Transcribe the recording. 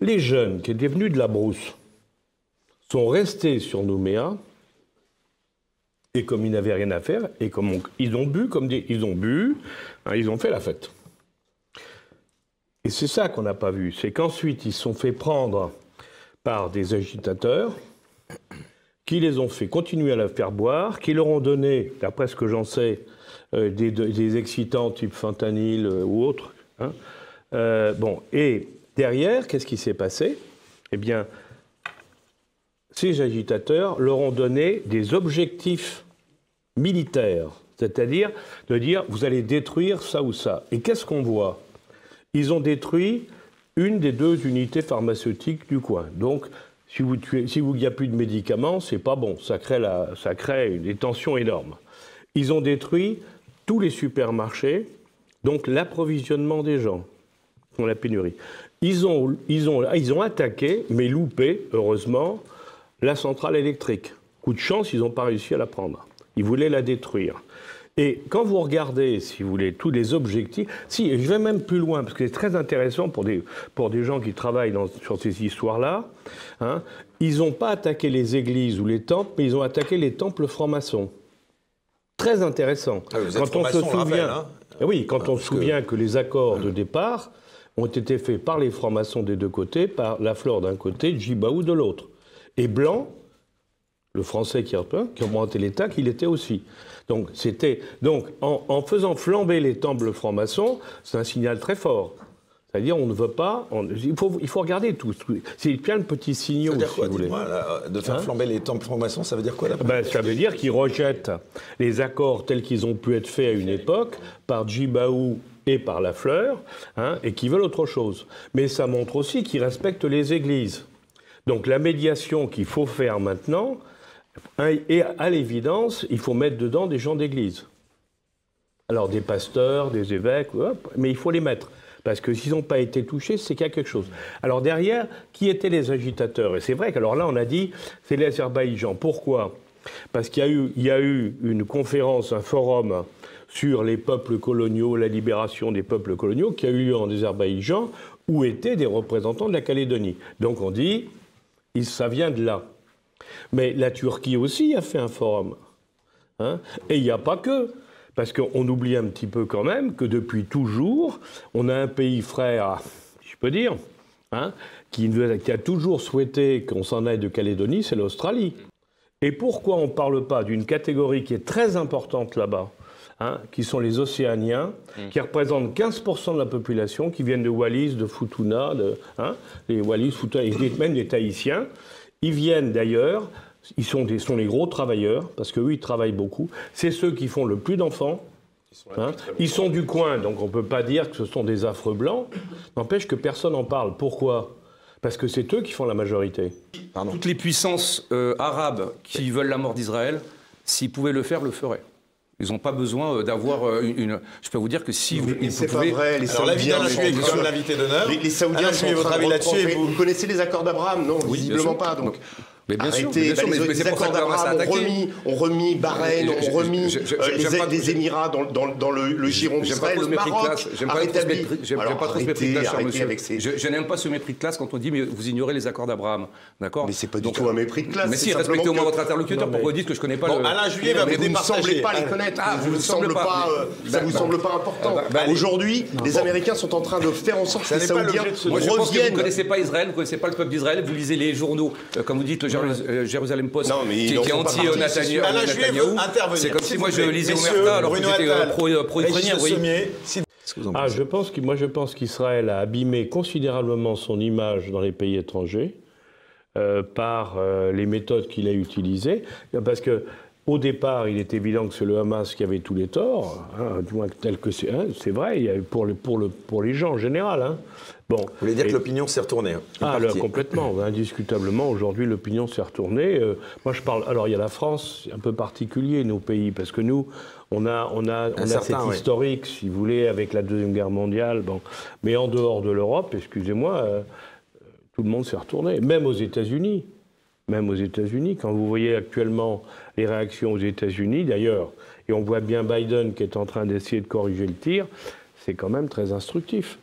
Les jeunes qui étaient venus de la brousse sont restés sur Nouméa, et comme ils n'avaient rien à faire, et comme ils ont bu, ils ont fait la fête. Et c'est ça qu'on n'a pas vu, c'est qu'ensuite ils se sont fait prendre par des agitateurs qui les ont fait continuer à la faire boire, qui leur ont donné, d'après ce que j'en sais, des excitants type fentanyl ou autres. Hein. Et derrière, qu'est-ce qui s'est passé? Eh bien, ces agitateurs leur ont donné des objectifs militaires, c'est-à-dire de dire vous allez détruire ça ou ça. Et qu'est-ce qu'on voit? Ils ont détruit une des 2 unités pharmaceutiques du coin. Donc, si il n'y a plus de médicaments, c'est pas bon. Ça crée des tensions énormes. Ils ont détruit tous les supermarchés, donc l'approvisionnement des gens, la pénurie. Ils ont attaqué, mais loupé, heureusement, la centrale électrique. Coup de chance, ils n'ont pas réussi à la prendre. Ils voulaient la détruire. Et quand vous regardez, si vous voulez, tous les objectifs... Si, je vais même plus loin, parce que c'est très intéressant pour des gens qui travaillent sur ces histoires-là. Hein, ils n'ont pas attaqué les églises ou les temples, mais ils ont attaqué les temples francs-maçons. Très intéressant. Ah, quand on se souvient... Oui, quand on se souvient que les accords de départ ont été faits par les francs-maçons des 2 côtés, par Lafleur d'un côté, Djibaou de l'autre. Et Blanc, le Français qui a monté l'État, qu'il était aussi. Donc, en faisant flamber les temples francs-maçons, c'est un signal très fort. C'est-à-dire, on ne veut pas... Il faut regarder tout. C'est plein de petits signaux, ça veut dire quoi, si vous voulez. De faire flamber les temples francs-maçons, ça veut dire quoi, là? Ça veut dire qu'ils rejettent les accords tels qu'ils ont pu être faits à une époque par Djibaou et par Lafleur, hein, et qu'ils veulent autre chose. Mais ça montre aussi qu'ils respectent les églises. Donc, la médiation qu'il faut faire maintenant... Et à l'évidence, il faut mettre dedans des gens d'église. Alors des pasteurs, des évêques, mais il faut les mettre. Parce que s'ils n'ont pas été touchés, c'est qu'il y a quelque chose. Alors derrière, qui étaient les agitateurs? Et c'est vrai qu'alors là, on a dit, c'est l'Azerbaïdjan. Pourquoi? Parce qu'il y a eu une conférence, un forum sur les peuples coloniaux, la libération des peuples coloniaux, qui a eu lieu en Azerbaïdjan, où étaient des représentants de la Calédonie. Donc on dit, ça vient de là. Mais la Turquie aussi a fait un forum. Hein, et il n'y a pas que. Parce qu'on oublie un petit peu quand même que depuis toujours, on a un pays frère, si je peux dire, hein, qui a toujours souhaité qu'on s'en aille de Calédonie, c'est l'Australie. Et pourquoi on ne parle pas d'une catégorie qui est très importante là-bas, hein, qui sont les Océaniens, qui représentent 15% de la population, qui viennent de Wallis, de Futuna, les Wallis, Futuna, et même des Tahitiens. Ils viennent d'ailleurs, ils sont les gros travailleurs, parce qu'eux, ils travaillent beaucoup. C'est ceux qui font le plus d'enfants. Ils sont du coin, donc on ne peut pas dire que ce sont des affreux blancs. N'empêche que personne n'en parle. Pourquoi? Parce que c'est eux qui font la majorité. Pardon. Toutes les puissances arabes qui veulent la mort d'Israël, s'ils pouvaient le faire, le feraient. Ils n'ont pas besoin d'avoir une... Je peux vous dire que si vous... C'est pas vrai. Les Saoudiens, comme l'invité d'honneur. Les Saoudiens sont votre avis là-dessus. Vous connaissez les accords d'Abraham? Non, visiblement pas. Donc. Mais bien sûr, les accords d'Abraham ont remis Bahreïn, ont remis les Émirats dans le giron d'Israël, le Maroc a rétabli. J'aime pas trop ce mépris de classe, cher monsieur. Je n'aime pas ce mépris de classe quand on dit mais vous ignorez les accords d'Abraham, d'accord? Mais c'est pas du tout un mépris de classe. Mais si, respectez au moins votre interlocuteur. Pourquoi vous dites que je connais pas le... Alain Juillet va vous départager. Vous ne semblez pas les connaître. Ça vous semble pas important. Aujourd'hui, les Américains sont en train de faire en sorte que les Saoudiens reviennent. Moi, je pense que vous ne connaissez pas Israël, vous ne connaissez pas le peuple d'Israël, vous lisez les journaux, comme vous dites, Jérusalem Post, qui est anti-Netanyahou. C'est comme si moi je lisais Omerta alors que j'étais pro-ukrainien. Je pense qu'Israël a abîmé considérablement son image dans les pays étrangers par les méthodes qu'il a utilisées. Parce que au départ, il est évident que c'est le Hamas qui avait tous les torts, hein, du moins tel que c'est. Hein, c'est vrai, il y a pour les gens en général. Hein. Bon, vous voulez dire que l'opinion s'est retournée? Complètement, indiscutablement. Aujourd'hui, l'opinion s'est retournée. Moi, je parle. Alors, il y a la France, c'est un peu particulier, nos pays, parce que nous, on a cet historique, si vous voulez, avec la Deuxième Guerre mondiale. Bon, mais en dehors de l'Europe, excusez-moi, tout le monde s'est retourné, même aux États-Unis. Même aux États-Unis, quand vous voyez actuellement les réactions aux États-Unis, d'ailleurs, et on voit bien Biden qui est en train d'essayer de corriger le tir, c'est quand même très instructif.